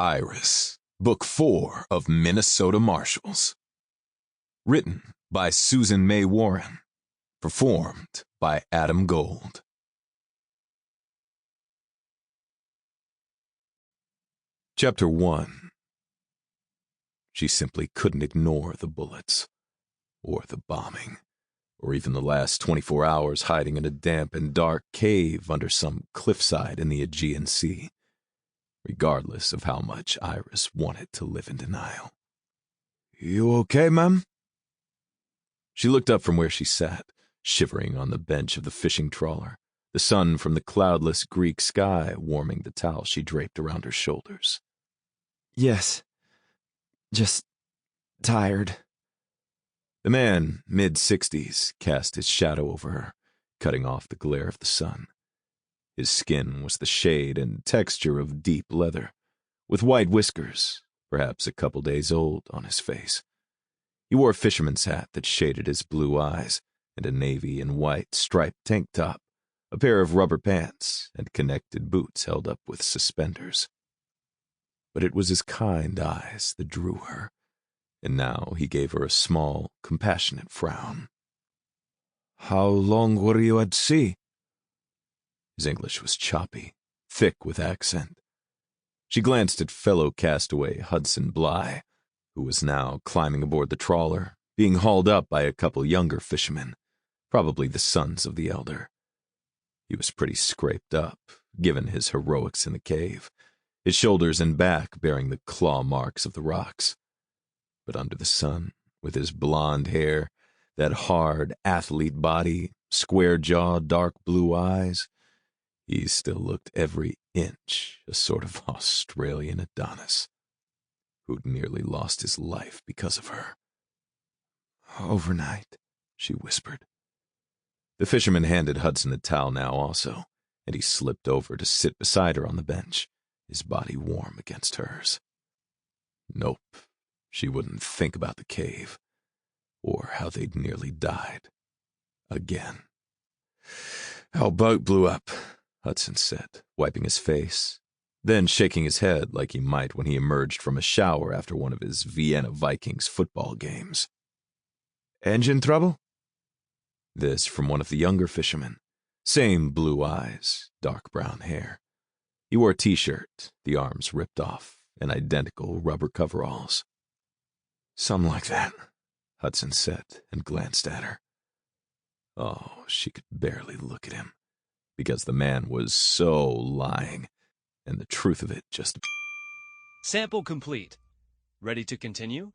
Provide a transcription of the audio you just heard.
Iris, Book 4 of Minnesota Marshals. Written by Susan May Warren. Performed by Adam Gold. Chapter 1. She simply couldn't ignore the bullets, or the bombing, or even the last 24 hours hiding in a damp and dark cave under some cliffside in the Aegean Sea, regardless of how much Iris wanted to live in denial. "You okay, ma'am?" She looked up from where she sat, shivering on the bench of the fishing trawler, the sun from the cloudless Greek sky warming the towel she draped around her shoulders. "Yes. Just tired." The man, mid-60s, cast his shadow over her, cutting off the glare of the sun. His skin was the shade and texture of deep leather, with white whiskers, perhaps a couple days old, on his face. He wore a fisherman's hat that shaded his blue eyes, and a navy and white striped tank top, a pair of rubber pants, and connected boots held up with suspenders. But it was his kind eyes that drew her, and now he gave her a small, compassionate frown. "How long were you at sea?" His English was choppy, thick with accent. She glanced at fellow castaway Hudson Bly, who was now climbing aboard the trawler, being hauled up by a couple younger fishermen, probably the sons of the elder. He was pretty scraped up, given his heroics in the cave, his shoulders and back bearing the claw marks of the rocks. But under the sun, with his blonde hair, that hard athlete body, square jaw, dark blue eyes, he still looked every inch a sort of Australian Adonis, who'd nearly lost his life because of her. "Overnight," she whispered. The fisherman handed Hudson a towel now also, and he slipped over to sit beside her on the bench, his body warm against hers. Nope, she wouldn't think about the cave, or how they'd nearly died. Again. "Our boat blew up," Hudson said, wiping his face, then shaking his head like he might when he emerged from a shower after one of his Vienna Vikings football games. "Engine trouble?" This from one of the younger fishermen. Same blue eyes, dark brown hair. He wore a t-shirt, the arms ripped off, and identical rubber coveralls. "Something like that," Hudson said and glanced at her. Oh, she could barely look at him, because the man was so lying, and the truth of it just... Sample complete. Ready to continue?